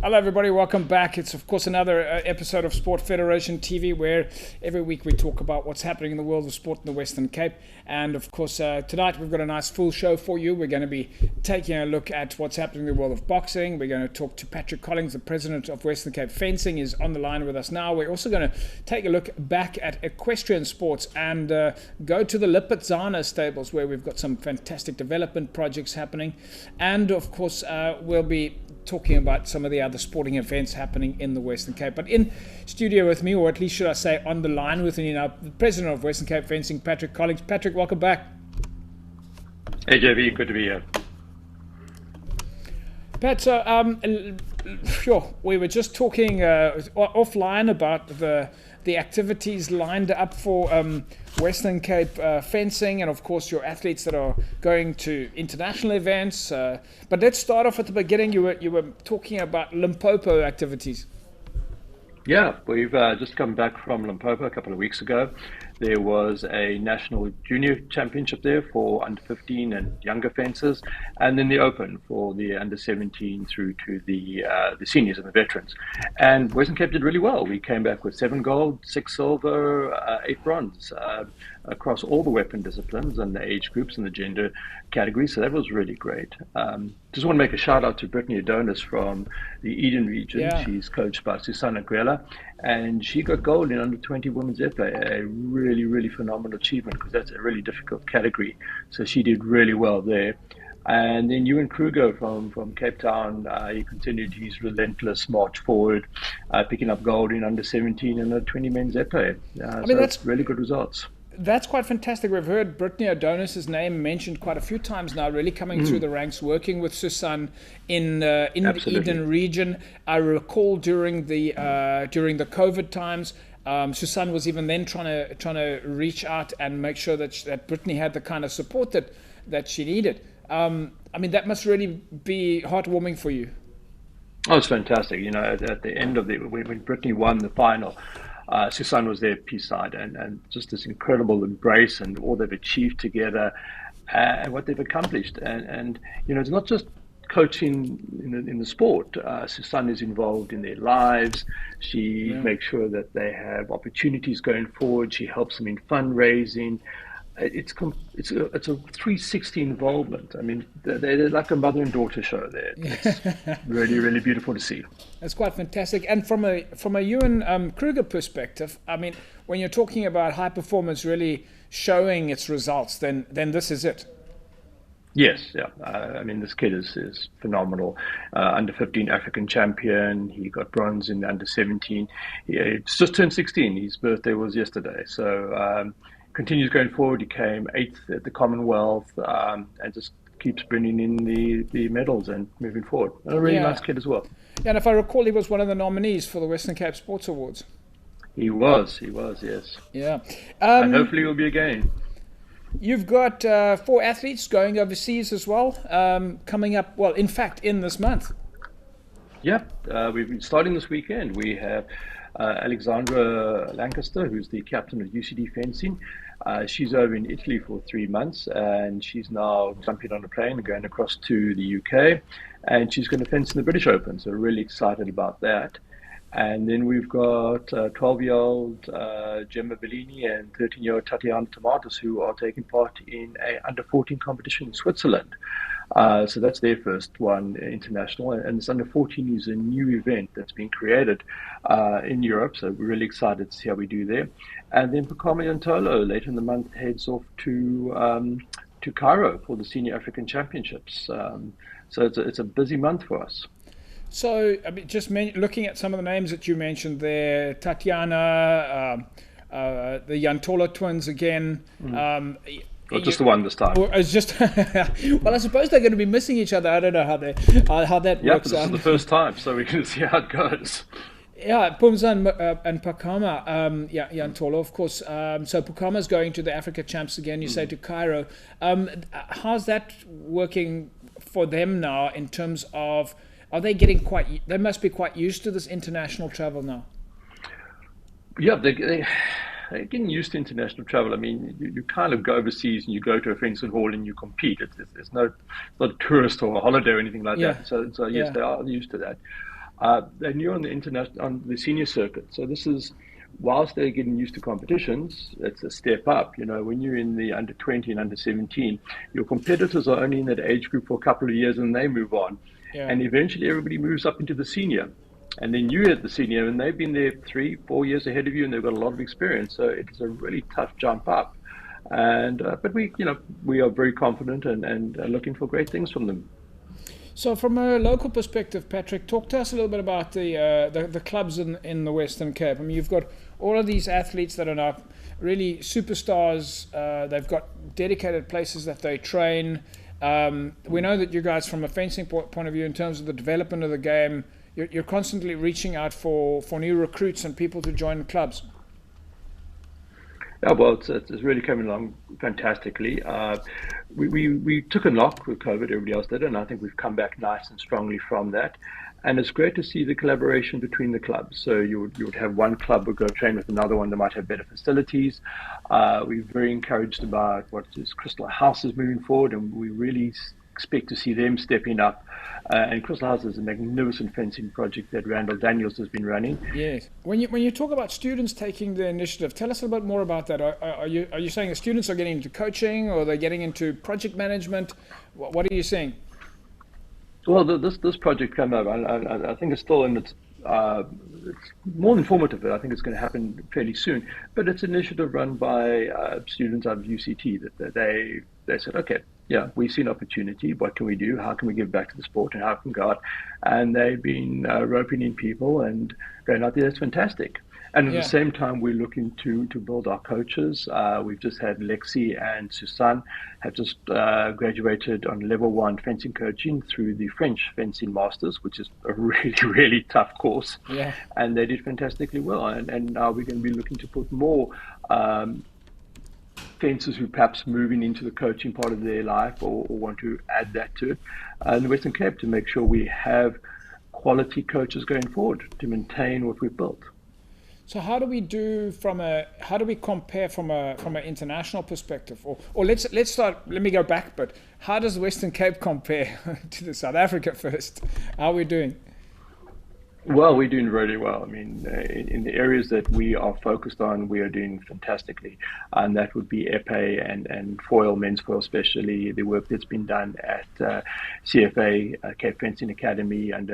Hello, everybody. Welcome back. It's, of course, another episode of Sport Federation TV, where every week we talk about what's happening in the world of sport in the Western Cape. And, of course, tonight we've got a nice full show for you. We're going to be taking a look at what's happening in the world of boxing. We're going to talk to Patrick Collins, the president of Western Cape Fencing, is on the line with us now. We're also going to take a look back at equestrian sports and go to the Lipizzaner stables, where we've got some fantastic development projects happening. And, of course, we'll be talking about some of the other sporting events happening in the Western Cape. But in studio with me, or at least should I say on the line with me now, the president of Western Cape Fencing, Patrick Collins. Patrick, welcome back. Hey JV, good to be here. Pat, so sure, we were just talking offline about the activities lined up for Western Cape fencing, and of course your athletes that are going to international events. But let's start off at the beginning. You were talking about Limpopo activities. Yeah, we've just come back from Limpopo a couple of weeks ago. There was a national junior championship there for under 15 and younger fencers, and then the Open for the under 17 through to the seniors and the veterans. And Western Cape did really well. We came back with 7 gold, 6 silver, 8 bronze across all the weapon disciplines and the age groups and the gender categories. So that was really great. Just want to make a shout out to Brittany Adonis from the Eden region. Yeah. She's coached by Susanna Grella, and she got gold in under 20 women's airplay. A really, really phenomenal achievement, because that's a really difficult category. So she did really well there. And then Ewan Kruger from Cape Town, he continued his relentless march forward, picking up gold in under 17 and under 20 men's airplay. So that's really good results. That's quite fantastic. We've heard Brittany Adonis' name mentioned quite a few times now, really coming through the ranks, working with Susan in the Eden region. I recall during the COVID times, Susan was even then trying to reach out and make sure that Brittany had the kind of support that she needed. That must really be heartwarming for you. Oh, it's fantastic. You know, at the end of when Brittany won the final, Susan was there peace-side, and just this incredible embrace and all they've achieved together and what they've accomplished. And you know, it's not just coaching in the sport. Susan is involved in their lives. She makes sure that they have opportunities going forward. She helps them in fundraising. It's a 360 involvement. I mean, they're like a mother and daughter show there. It's really, really beautiful to see. That's quite fantastic. And from a Ewan Kruger perspective, I mean, when you're talking about high performance really showing its results, then this is it. Yes, yeah. This kid is phenomenal. Under 15 African champion. He got bronze in the under 17. It's just turned 16. His birthday was yesterday. So continues going forward. He came 8th at the Commonwealth, and just keeps bringing in the medals and moving forward. And a really nice kid as well. Yeah, and if I recall, he was one of the nominees for the Western Cape Sports Awards. He was, yes. Yeah. And hopefully he'll be again. You've got 4 athletes going overseas as well, coming up, well, in fact, in this month. Yep, we've been starting this weekend. We have Alexandra Lancaster, who's the captain of UCD Fencing. She's over in Italy for 3 months, and she's now jumping on a plane and going across to the UK, and she's going to fence in the British Open, so really excited about that. And then we've got 12-year-old Gemma Bellini and 13-year-old Tatiana Tomatis, who are taking part in a under-14 competition in Switzerland. So that's their first one international, and this under-14 is a new event that's been created in Europe, so we're really excited to see how we do there. And then Pakama Yantolo later in the month heads off to Cairo for the Senior African Championships. So it's a busy month for us. So, just looking at some of the names that you mentioned there, Tatiana, the Yantolo twins again. Or just the one this time. Or it's just well, I suppose they're going to be missing each other. I don't know how that works out. Yeah, this is the first time, so we're going to see how it goes. Yeah, Pumza and Pakama, Yantolo, of course. So Pakama's going to the Africa Champs again, you say, to Cairo. How's that working for them now in terms of, are they they must be quite used to this international travel now? Yeah, they're getting used to international travel. I mean, you kind of go overseas and you go to a fencing hall and you compete. It's not a tourist or a holiday or anything like that. So yes, they are used to that. They're new on the international, on the senior circuit. So this is, whilst they're getting used to competitions, it's a step up. You know, when you're in the under 20 and under 17, your competitors are only in that age group for a couple of years and they move on. Yeah. And eventually everybody moves up into the senior. And then you at the senior, and they've been there 3, 4 years ahead of you, and they've got a lot of experience. So it's a really tough jump up. And but we are very confident and looking for great things from them. So, from a local perspective, Patrick, talk to us a little bit about the clubs in the Western Cape. I mean, you've got all of these athletes that are now really superstars. They've got dedicated places that they train. We know that you guys, from a fencing point of view, in terms of the development of the game, you're constantly reaching out for new recruits and people to join clubs. Yeah, well, it's really coming along fantastically. We took a knock with COVID, everybody else did, and I think we've come back nice and strongly from that. And it's great to see the collaboration between the clubs. So you would have one club would go train with another one that might have better facilities. We're very encouraged about what is Crystal House is moving forward, and we really expect to see them stepping up. And Crystal House is a magnificent fencing project that Randall Daniels has been running. Yes. When you talk about students taking the initiative, tell us a bit more about that. Are you saying the students are getting into coaching, or they're getting into project management? What are you saying? Well, this project came up. I think it's still in it's more informative. I think it's going to happen fairly soon. But it's an initiative run by students out of UCT that they said, okay, yeah, we see an opportunity. What can we do? How can we give back to the sport, and how can we go out? And they've been roping in people and going out there. That's fantastic. And at the same time, we're looking to build our coaches. We've just had Lexi and Susanne have just graduated on level 1 fencing coaching through the French Fencing Masters, which is a really, really tough course. Yeah. And they did fantastically well. And now we're going to be looking to put more fencers who perhaps moving into the coaching part of their life or want to add that to it in the Western Cape to make sure we have quality coaches going forward to maintain what we've built. So how do we compare from an international perspective, or let's start? Let me go back, but how does the Western Cape compare to the South Africa first? How are we doing? Well, we're doing really well. I mean, in the areas that we are focused on, we are doing fantastically. And that would be epee and foil, men's foil especially, the work that's been done at CFA, Cape Fencing Academy, and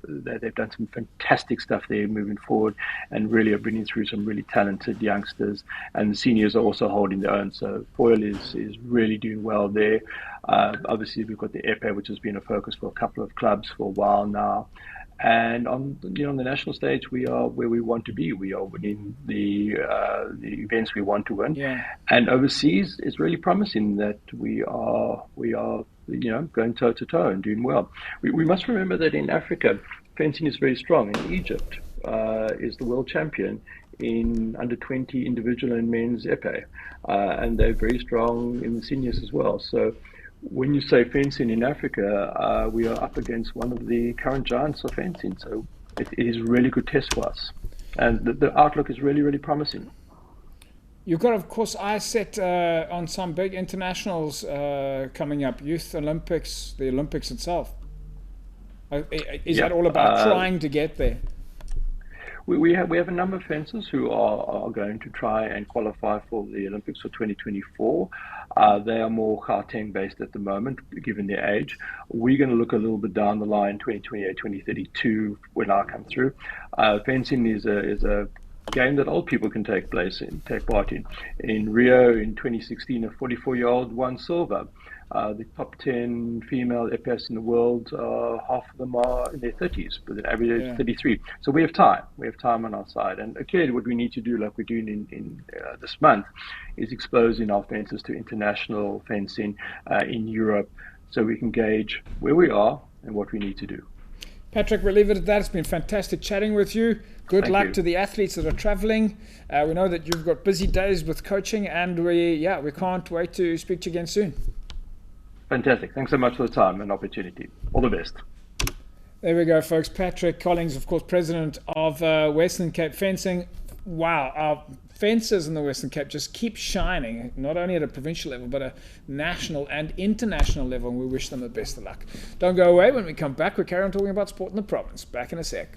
they've done some fantastic stuff there moving forward and really are bringing through some really talented youngsters. And the seniors are also holding their own. So foil is really doing well there. Obviously, we've got the epee, which has been a focus for a couple of clubs for a while now. And on the national stage, we are where we want to be. We are winning the events we want to win. Yeah. And overseas, it's really promising that we are going toe to toe and doing well. We must remember that in Africa, fencing is very strong. And Egypt is the world champion in under 20 individual and men's epee, and they're very strong in the seniors as well. So when you say fencing in Africa, we are up against one of the current giants of fencing. So it is a really good test for us. And the outlook is really, really promising. You've got, of course, eyes set on some big internationals coming up, Youth Olympics, the Olympics itself. Is that all about trying to get there? We have a number of fencers who are going to try and qualify for the Olympics for 2024. They are more Gauteng based at the moment, given their age. We're going to look a little bit down the line, 2028, 2032, when I come through. Fencing is a game that old people can take part in. In Rio in 2016, a 44-year-old won silver. The top 10 female epees in the world, half of them are in their 30s, with an average age of 33. So we have time. We have time on our side. And clearly what we need to do, like we're doing in this month, is exposing our fencers to international fencing in Europe so we can gauge where we are and what we need to do. Patrick, we'll leave it at that. It's been fantastic chatting with you. Good luck to the athletes that are traveling. We know that you've got busy days with coaching, and we can't wait to speak to you again soon. Fantastic. Thanks so much for the time and opportunity. All the best. There we go, folks. Patrick Collins, of course, president of Western Cape Fencing. Wow. fencers in the Western Cape just keep shining, not only at a provincial level, but a national and international level, and we wish them the best of luck. Don't go away. When we come back, we carry on talking about sport in the province. Back in a sec.